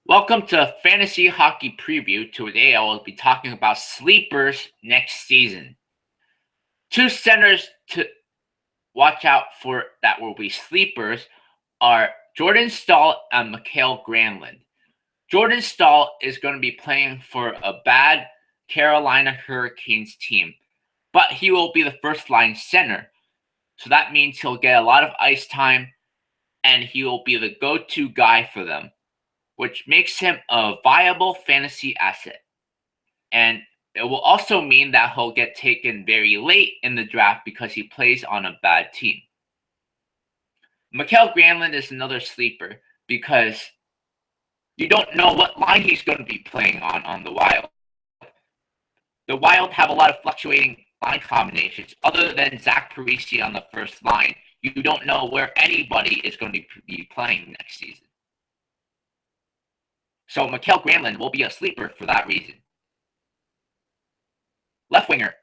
Welcome to Fantasy Hockey Preview. Today I will be talking about sleepers next season. Two centers to watch out for that will be sleepers are Jordan Staal and C-Mikael Granlund. Jordan Staal is going to be playing for a bad Carolina Hurricanes team, but he will be the first line center. So that means he'll get a lot of ice time and he will be the go-to guy for them, which makes him a viable fantasy asset. And it will also mean that he'll get taken very late in the draft because he plays on a bad team. C-Mikael Granlund is another sleeper because you don't know what line he's going to be playing on the Wild. The Wild have a lot of fluctuating line combinations. Other than Zach Parise on the first line, you don't know where anybody is going to be playing next season. So C-Mikael Granlund will be a sleeper for that reason. Left winger,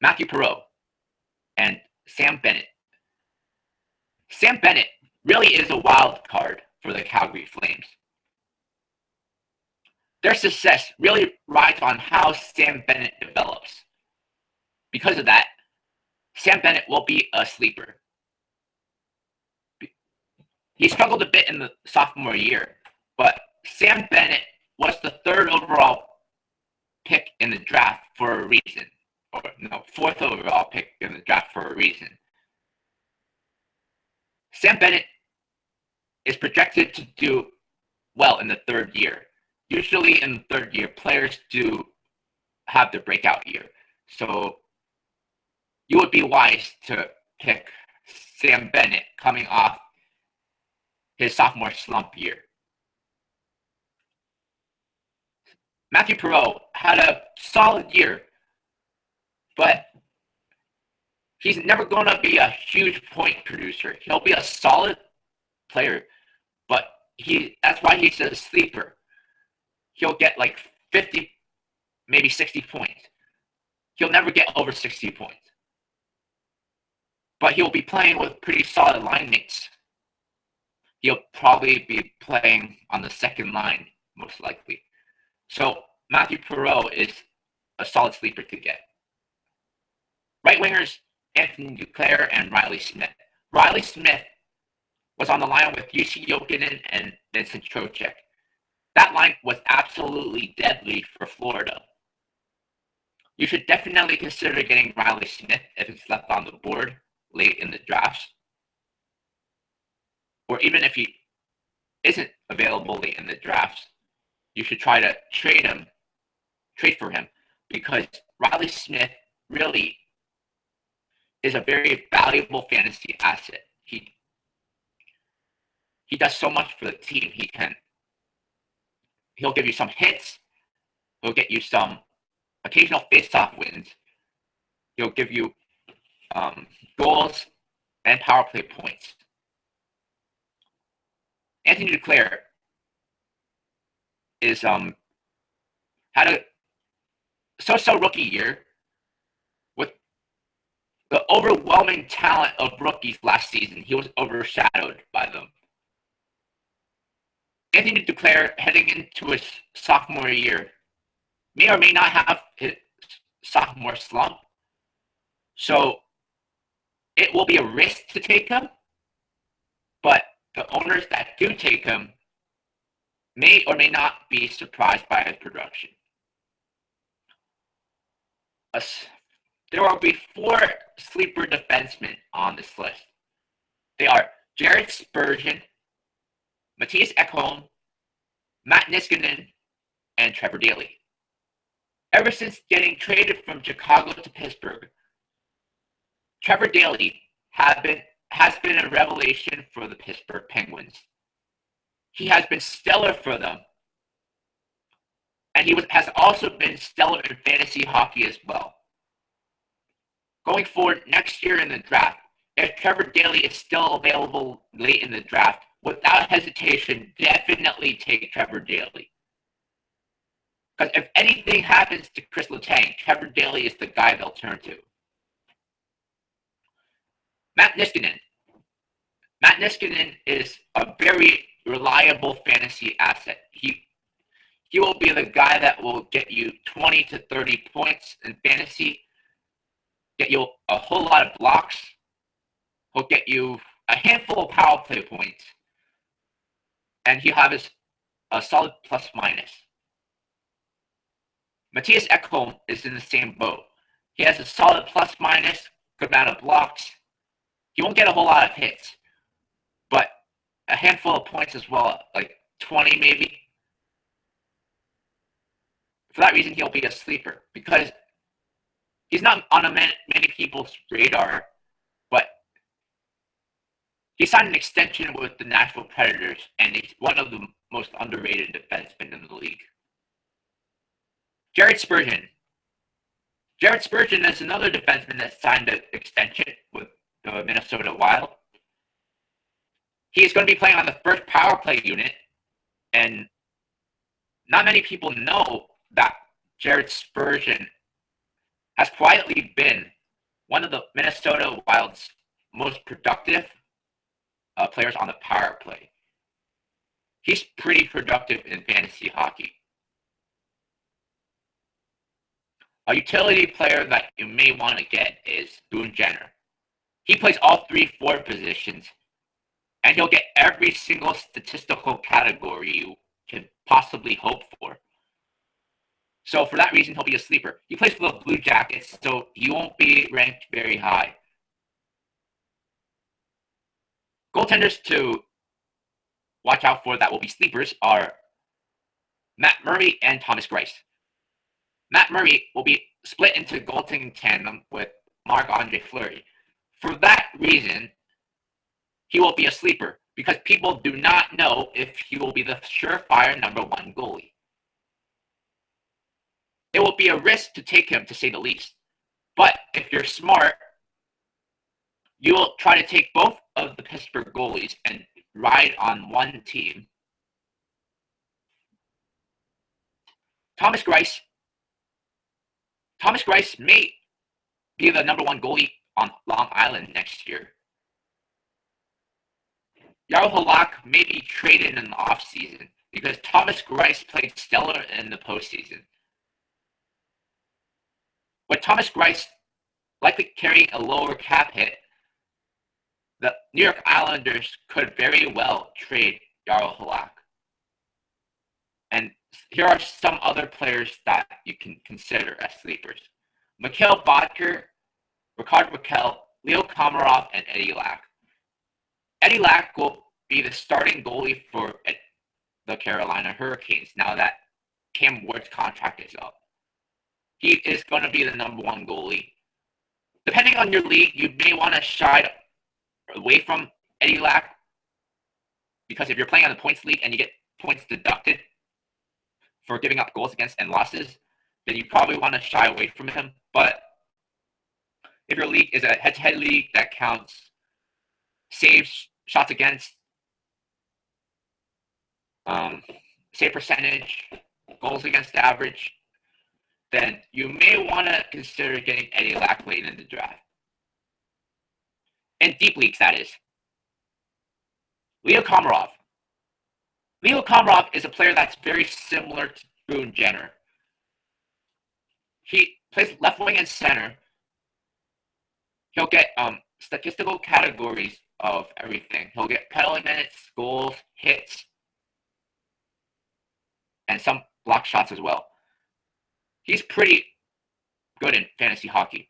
Matthew Perrault and Sam Bennett. Sam Bennett really is a wild card for the Calgary Flames. Their success really rides on how Sam Bennett develops. Because of that, Sam Bennett will be a sleeper. He struggled a bit in the sophomore year, but Sam Bennett was the third overall pick in the draft for a reason. Or no, fourth overall pick in the draft for a reason. Sam Bennett is projected to do well in the third year. Usually in the third year, players do have their breakout year. So you would be wise to pick Sam Bennett coming off his sophomore slump year. Matthew Perrault had a solid year, but he's never going to be a huge point producer. He'll be a solid player, but that's why he's a sleeper. He'll get like 50, maybe 60 points. He'll never get over 60 points. But he'll be playing with pretty solid line mates. He'll probably be playing on the second line, most likely. So Matthew Perrault is a solid sleeper to get. Right wingers, Anthony Duclair and Reilly Smith. Reilly Smith was on the line with UC Jokinen and Vincent Trocheck. That line was absolutely deadly for Florida. You should definitely consider getting Reilly Smith if it's left on the board late in the drafts. Or even if he isn't available late in the drafts, you should try to trade for him, because Reilly Smith really is a very valuable fantasy asset. He does so much for the team. He'll give you some hits. He'll get you some occasional face-off wins. He'll give you goals and power play points. Anthony Duclair is had a so-so rookie year with the overwhelming talent of rookies last season. He was overshadowed by them. Anthony Duclair, heading into his sophomore year, may or may not have his sophomore slump. So it will be a risk to take him, but the owners that do take him may or may not be surprised by his production. There will be 4 sleeper defensemen on this list. They are Jared Spurgeon, Matthias Ekholm, Matt Niskanen, and Trevor Daley. Ever since getting traded from Chicago to Pittsburgh, Trevor Daley has been a revelation for the Pittsburgh Penguins. He has been stellar for them. And he has also been stellar in fantasy hockey as well. Going forward next year in the draft, if Trevor Daley is still available late in the draft, without hesitation, definitely take Trevor Daley. Because if anything happens to Chris Letang, Trevor Daley is the guy they'll turn to. Matt Niskanen. Matt Niskanen is a very reliable fantasy asset. He will be the guy that will get you 20 to 30 points in fantasy, get you a whole lot of blocks. He'll get you a handful of power play points, and he'll have a solid plus minus. Matthias Ekholm is in the same boat. He has a solid plus minus, good amount of blocks. He won't get a whole lot of hits, but a handful of points as well, like 20 maybe. For that reason, he'll be a sleeper because he's not on many people's radar, but he signed an extension with the Nashville Predators, and he's one of the most underrated defensemen in the league. Jared Spurgeon. Jared Spurgeon is another defenseman that signed an extension with the Minnesota Wild. He is going to be playing on the first power play unit, and not many people know that Jared Spurgeon has quietly been one of the Minnesota Wild's most productive players on the power play. He's pretty productive in fantasy hockey. A utility player that you may want to get is Boone Jenner. He plays all 3 forward positions, and he'll get every single statistical category you can possibly hope for. So for that reason, he'll be a sleeper. He plays for the Blue Jackets, so he won't be ranked very high. Goaltenders to watch out for that will be sleepers are Matt Murray and Thomas Greiss. Matt Murray will be split into goaltending tandem with Marc-Andre Fleury. For that reason, he will be a sleeper because people do not know if he will be the surefire number 1 goalie. It will be a risk to take him, to say the least. But if you're smart, you will try to take both of the Pittsburgh goalies and ride on one team. Thomas Greiss may be the number 1 goalie on Long Island next year. Jarl Halak may be traded in the offseason because Thomas Greiss played stellar in the postseason. With Thomas Greiss likely carrying a lower cap hit, the New York Islanders could very well trade Jarl Halak. And here are some other players that you can consider as sleepers. Mikael Boedker, Rickard Rakell, Leo Komarov, and Eddie Lack. Eddie Lack will be the starting goalie for the Carolina Hurricanes now that Cam Ward's contract is up. He is going to be the number 1 goalie. Depending on your league, you may want to shy away from Eddie Lack because if you're playing on the points league and you get points deducted for giving up goals against and losses, then you probably want to shy away from him. But if your league is a head-to-head league that counts saves, shots against, save percentage, goals against average, then you may want to consider getting Eddie Lack late in the draft. In deep leagues, that is. Leo Komarov. Leo Komarov is a player that's very similar to Boone Jenner. He plays left wing and center. He'll get statistical categories of everything. He'll get penalty minutes, goals, hits, and some block shots as well. He's pretty good in fantasy hockey.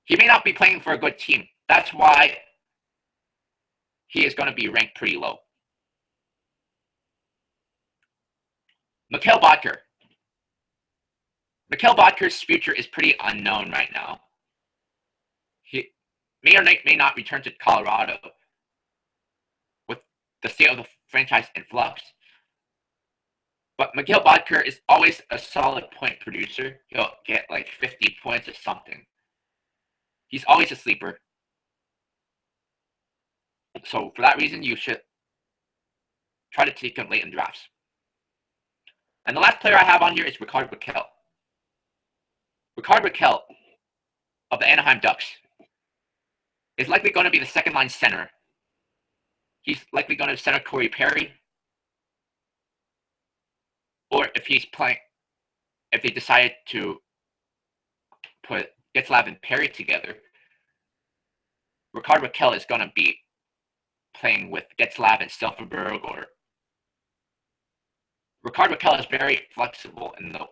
He may not be playing for a good team. That's why he is going to be ranked pretty low. Mikael Boedker. Mikael Boedker's future is pretty unknown right now. He may or may not return to Colorado with the state of the franchise in flux. But Mikael Boedker is always a solid point producer. He'll get like 50 points or something. He's always a sleeper. So for that reason, you should try to take him late in drafts. And the last player I have on here is Rickard Rakell. Rickard Rakell of the Anaheim Ducks is likely going to be the second line center. He's likely going to center Corey Perry. or if they decided to put Getzlaf and Perry together, Rickard Rakell is going to be playing with Getzlaf and Stauffenberg. Or Rickard Rakell is very flexible in the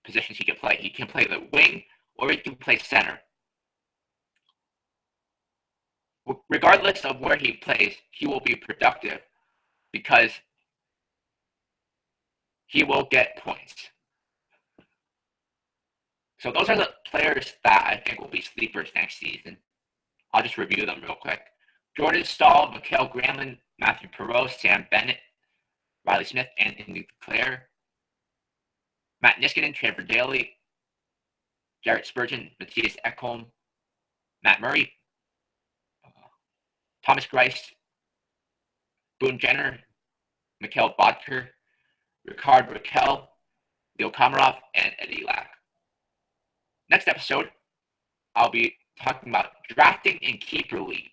positions he can play. He can play the wing, or he can play center. Regardless of where he plays, he will be productive because he will get points. So those are the players that I think will be sleepers next season. I'll just review them real quick. Jordan Staal, C-Mikael Granlund, Matthew Perrault, Sam Bennett, Reilly Smith, Anthony Duclair, Matt Niskanen, D-Trevor Daley, Jared Spurgeon, Matthias Ekholm, Matt Murray, Thomas Greiss, Boone Jenner, Mikael Boedker, Rickard Rakell, Leo Komarov, and Eddie Lack. Next episode, I'll be talking about drafting in keeper leagues.